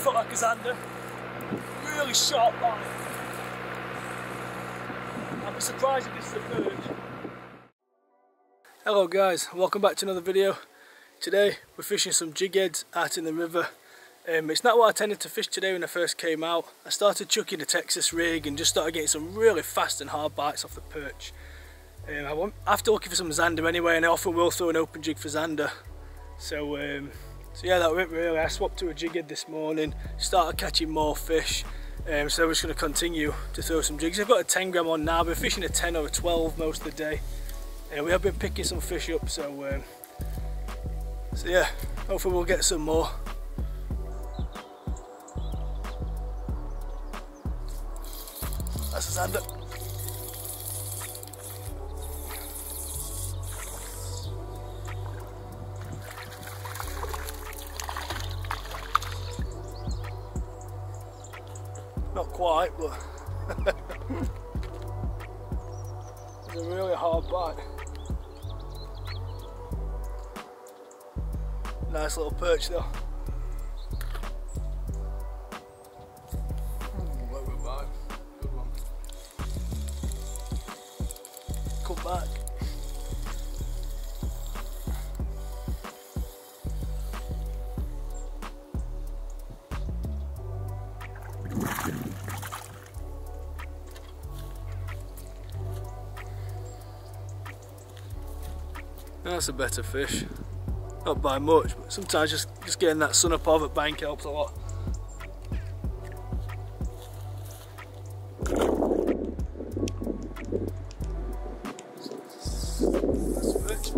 That felt like a Zander. Really sharp line. I'd be surprised if this is a perch. Hello guys, welcome back to another video. Today we're fishing some jig heads out in the river. It's not what I tended to fish today when I first came out. I started chucking a Texas rig and just started getting some really fast and hard bites off the perch. After looking for some Zander anyway, and I often will throw an open jig for Zander. So yeah, that went really. I swapped to a jig head this morning, started catching more fish. So we're just going to continue to throw some jigs. I've got a 10 gram on now. I've been fishing a 10 or a 12 most of the day. We have been picking some fish up, so yeah, hopefully we'll get some more. That's a Zander. Not quite, but it's a really hard bite. Nice little perch though. What a bite. Good one. Come back. That's a better fish. Not by much, but sometimes just getting that sun up over the bank helps a lot. That's a fish.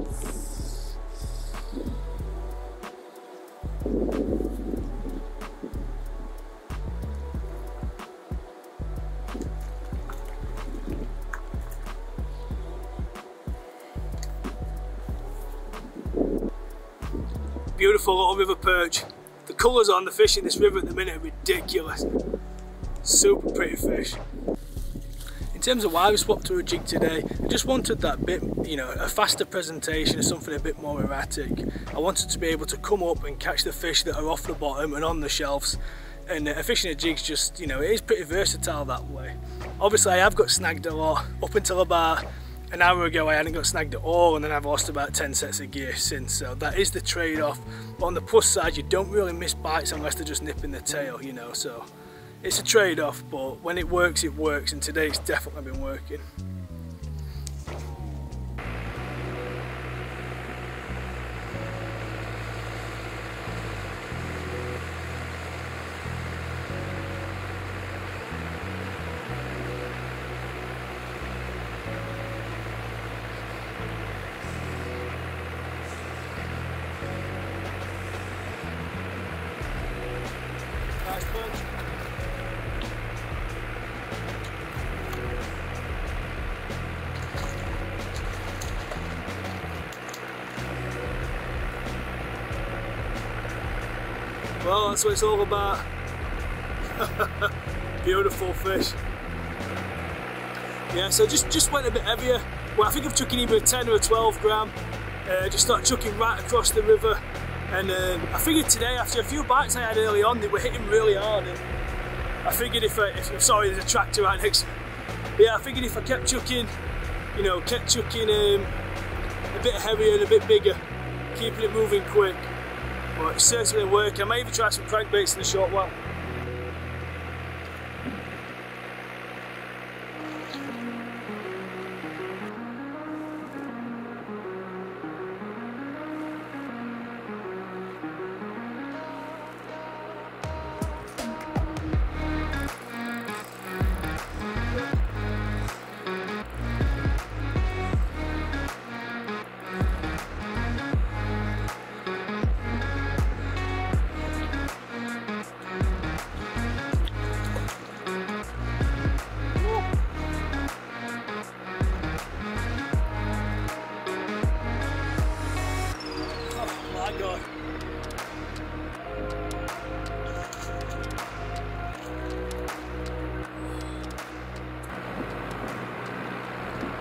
Beautiful little river perch. The colours on the fish in this river at the minute are ridiculous. Super pretty fish. In terms of why we swapped to a jig today, I just wanted that bit, you know, a faster presentation, something a bit more erratic. I wanted to be able to come up and catch the fish that are off the bottom and on the shelves. And fishing a jig's just, you know, it is pretty versatile that way. Obviously I have got snagged a lot. Up until about an hour ago I hadn't got snagged at all, and then I've lost about 10 sets of gear since, so that is the trade-off. But on the plus side, you don't really miss bites unless they're just nipping the tail, you know, so it's a trade-off, but when it works, and today it's definitely been working. Nice punch. Well, that's what it's all about. Beautiful fish. Yeah, so just went a bit heavier. Well, I think I'm chucking either a 10 or a 12 gram. Just started chucking right across the river. And I figured today, after a few bites I had early on, they were hitting really hard. And I figured if sorry, there's a tractor right next. But yeah, I figured if I kept chucking, you know, a bit heavier and a bit bigger, keeping it moving quick. But it's certainly working. I may even try some crankbaits in a short while.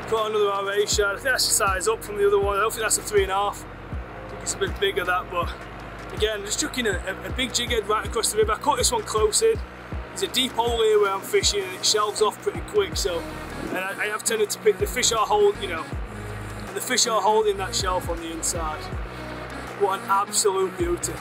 Got another RA shad. I think that's the size up from the other one. I don't think that's a 3.5. I think it's a bit bigger that, but Again, just chucking a big jig head right across the river. I cut this one close in. There's a deep hole here where I'm fishing and it shelves off pretty quick, so, and I have tended to pick, the fish are holding, you know, and the fish are holding that shelf on the inside. What an absolute beauty.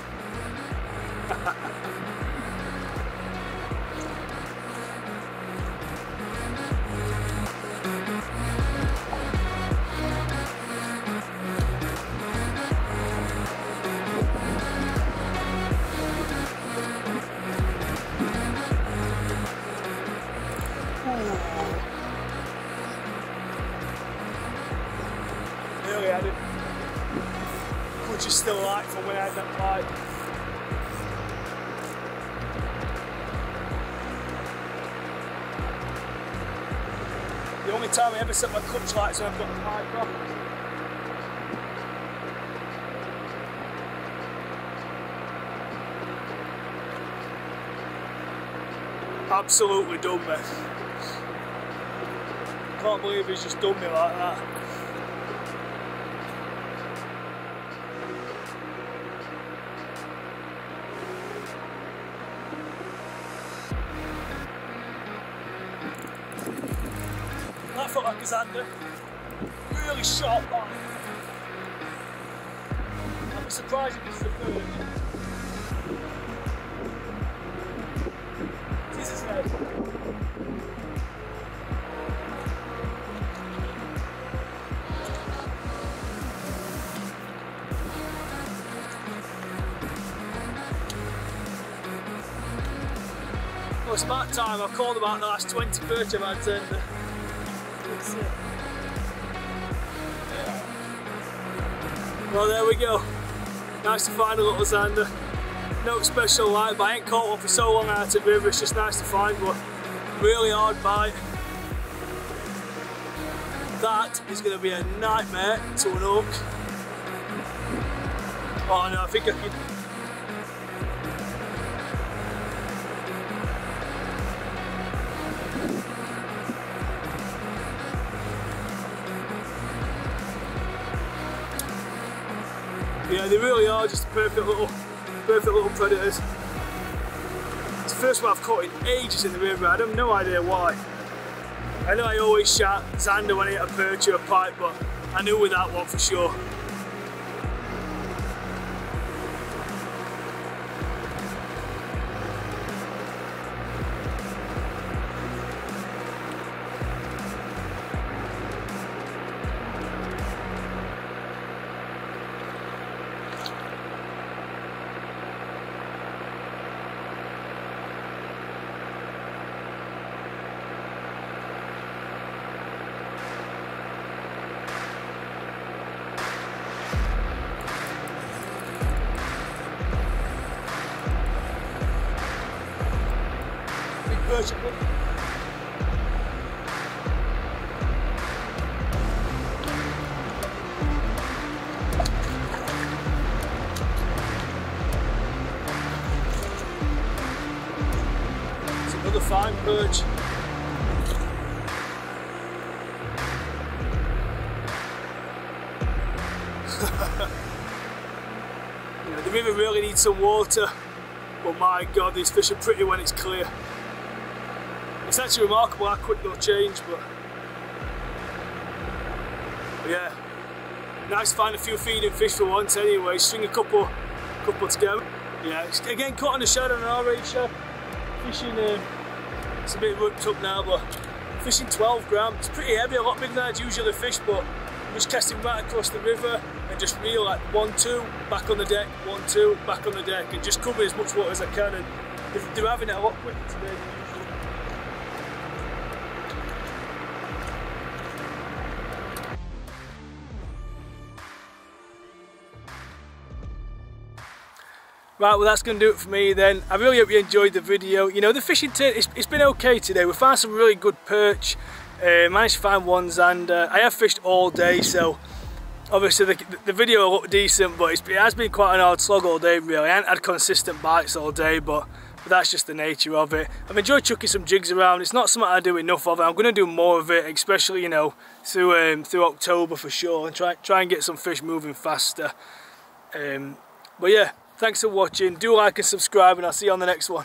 Nearly had it. Which is still light from when I had that bite. The only time I ever set my clutch light is when I've got the pipe off. Absolutely done me. Can't believe he's just done me like that. That felt like a Zander. Really sharp line. I'd be surprised if it's the third. This is head. Well, it's about time. I've called about the last 20 perch I've had Zander. Well, there we go. Nice to find a little Zander. No special light, but I ain't caught one for so long out of the river. It's just nice to find one. Really hard bite. That is going to be a nightmare to unhook. Oh no, I think I can. Yeah, they really are just perfect little predators. It's the first one I've caught in ages in the river. I have no idea why. I know I always shout Zander when I hit a perch or a pike, but I knew with that one for sure. Perch. It's another fine perch. You know, the river really needs some water, but my God, these fish are pretty when it's clear. It's actually remarkable how quick they'll change, but yeah, nice to find a few feeding fish for once anyway. String a couple together. Yeah, it's, again caught on a shad on an R8 shad. Fishing, it's a bit ripped up now, but fishing 12 grams. It's pretty heavy, a lot bigger than I'd usually fish, but I'm just casting right across the river and just reel like 1-2, back on the deck, 1-2, back on the deck, and just cover as much water as I can. And they're having it a lot quicker today than usual. Right, well that's going to do it for me then. I really hope you enjoyed the video. You know, the fishing it's been okay today. We found some really good perch. Managed to find one Zander. I have fished all day, so obviously the video will look decent, but it has been quite an hard slog all day really. I haven't had consistent bites all day, but that's just the nature of it. I've enjoyed chucking some jigs around. It's not something I do enough of. I'm going to do more of it, especially, you know, through October for sure, and try and get some fish moving faster. But yeah. Thanks for watching, do like and subscribe, and I'll see you on the next one.